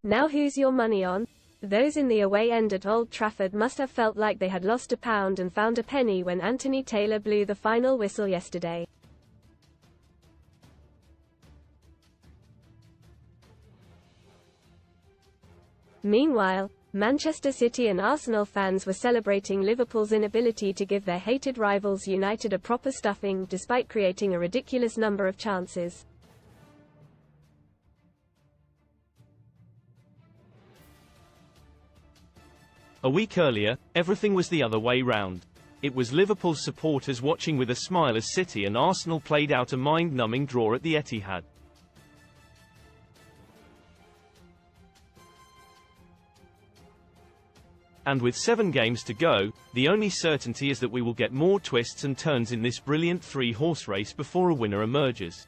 Now who's your money on? Those in the away end at Old Trafford must have felt like they had lost a pound and found a penny when Anthony Taylor blew the final whistle yesterday. Meanwhile, Manchester City and Arsenal fans were celebrating Liverpool's inability to give their hated rivals United a proper stuffing despite creating a ridiculous number of chances. A week earlier, everything was the other way round. It was Liverpool's supporters watching with a smile as City and Arsenal played out a mind-numbing draw at the Etihad. And with 7 games to go, the only certainty is that we will get more twists and turns in this brilliant 3-horse race before a winner emerges.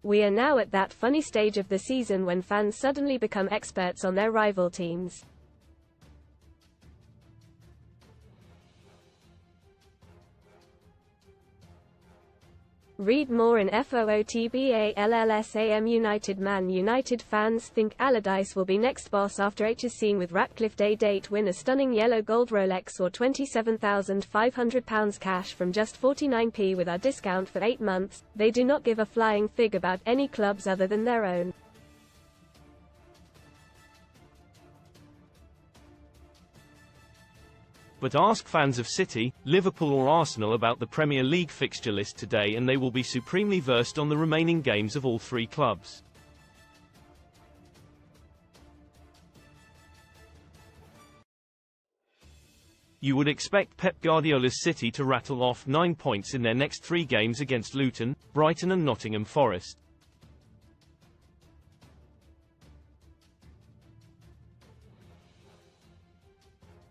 We are now at that funny stage of the season when fans suddenly become experts on their rival teams. Read more in FOOTBALLSAM United. Man United fans think Allardyce will be next boss after HSCing with Ratcliffe Day date win a stunning yellow gold Rolex or £27,500 cash from just 49p with our discount for 8 months. They do not give a flying fig about any clubs other than their own. But ask fans of City, Liverpool or Arsenal about the Premier League fixture list today and they will be supremely versed on the remaining games of all 3 clubs. You would expect Pep Guardiola's City to rattle off 9 points in their next 3 games against Luton, Brighton and Nottingham Forest.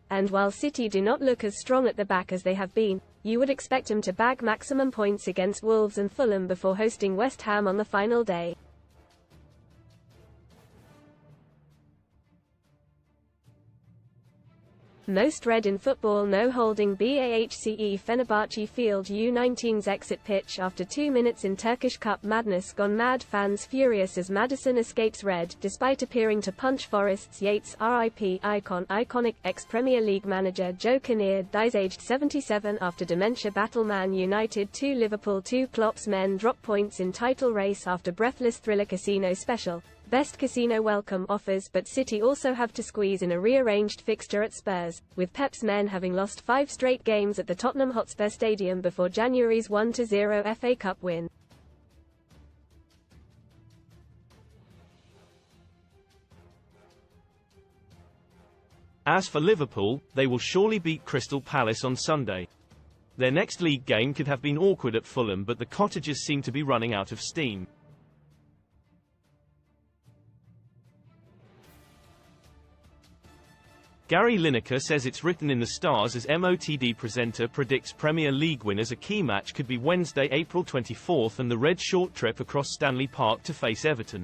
And while City do not look as strong at the back as they have been, you would expect them to bag maximum points against Wolves and Fulham before hosting West Ham on the final day. Most read in football: no holding BAHCE Fenerbahce Field U19's exit pitch after 2 minutes in Turkish Cup madness gone mad. Fans furious as Maddison escapes red, despite appearing to punch Forest's Yates. RIP iconic ex-Premier League manager Joe Kinnear dies aged 77 after dementia battle. Man United 2 Liverpool 2 Klopp's men drop points in title race after breathless thriller. Casino special. Best casino welcome offers, but City also have to squeeze in a rearranged fixture at Spurs, with Pep's men having lost 5 straight games at the Tottenham Hotspur Stadium before January's 1-0 FA Cup win. As for Liverpool, they will surely beat Crystal Palace on Sunday. Their next league game could have been awkward at Fulham, but the Cottagers seem to be running out of steam. Gary Lineker says it's written in the stars as MOTD presenter predicts Premier League winners. A key match could be Wednesday, April 24th, and the Red short trip across Stanley Park to face Everton.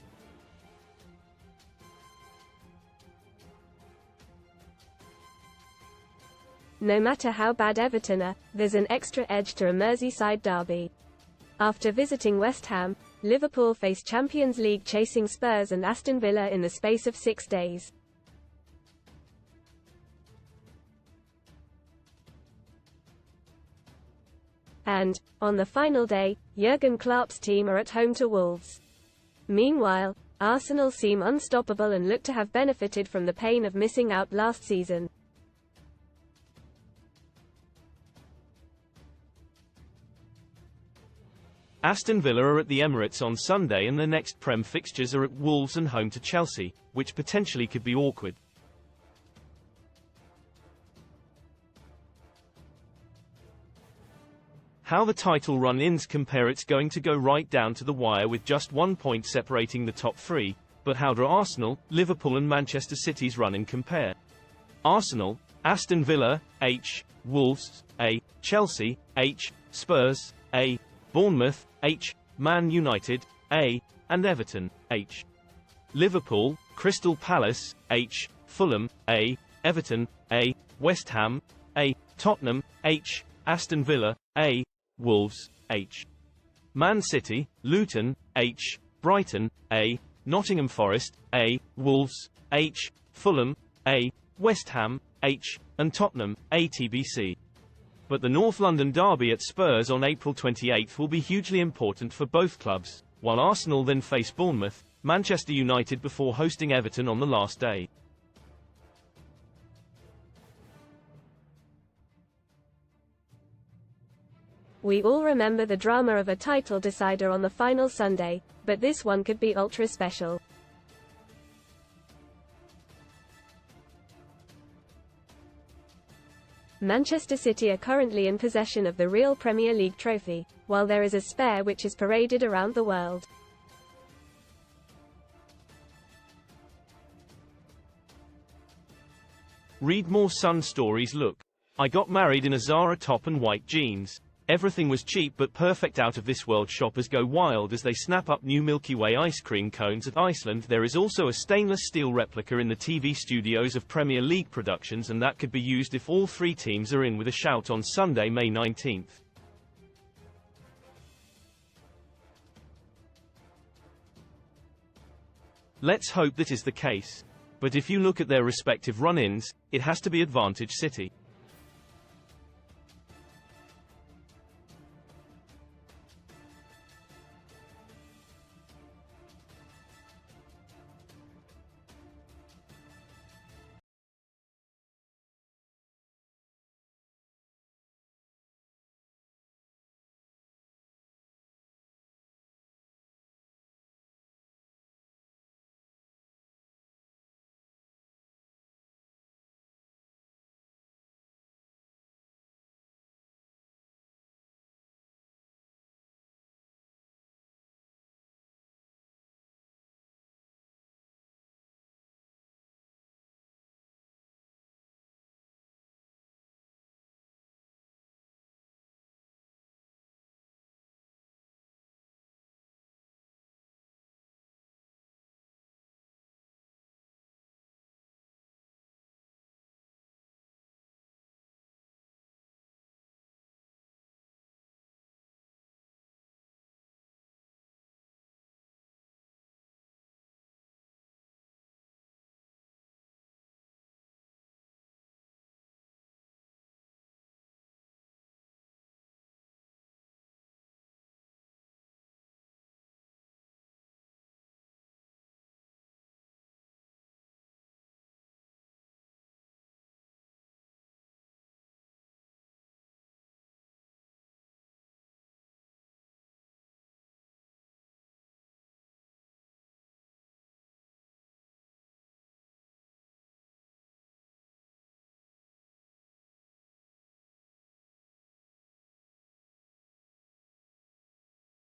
No matter how bad Everton are, there's an extra edge to a Merseyside derby. After visiting West Ham, Liverpool face Champions League chasing Spurs and Aston Villa in the space of 6 days. And, on the final day, Jurgen Klopp's team are at home to Wolves. Meanwhile, Arsenal seem unstoppable and look to have benefited from the pain of missing out last season. Aston Villa are at the Emirates on Sunday and their next Prem fixtures are at Wolves and home to Chelsea, which potentially could be awkward. How the title run-ins compare? It's going to go right down to the wire with just 1 point separating the top 3, but how do Arsenal, Liverpool and Manchester City's run-in compare? Arsenal, Aston Villa, H, Wolves, A, Chelsea, H, Spurs, A, Bournemouth, H, Man United, A, and Everton, H. Liverpool, Crystal Palace, H, Fulham, A, Everton, A, West Ham, A, Tottenham, H, Aston Villa, A, Wolves, H. Man City, Luton, H, Brighton, A, Nottingham Forest, A, Wolves, H, Fulham, A, West Ham, H, and Tottenham, A TBC. But the North London derby at Spurs on April 28 will be hugely important for both clubs, while Arsenal then face Bournemouth, Manchester United before hosting Everton on the last day. We all remember the drama of a title decider on the final Sunday, but this one could be ultra special. Manchester City are currently in possession of the real Premier League trophy, while there is a spare which is paraded around the world. Read more Sun stories. Look. I got married in a Zara top and white jeans. Everything was cheap but perfect. Out of this world. Shoppers go wild as they snap up new Milky Way ice cream cones at Iceland. There is also a stainless steel replica in the TV studios of Premier League Productions, and that could be used if all three teams are in with a shout on Sunday, May 19th. Let's hope that is the case. But if you look at their respective run-ins, it has to be advantage City.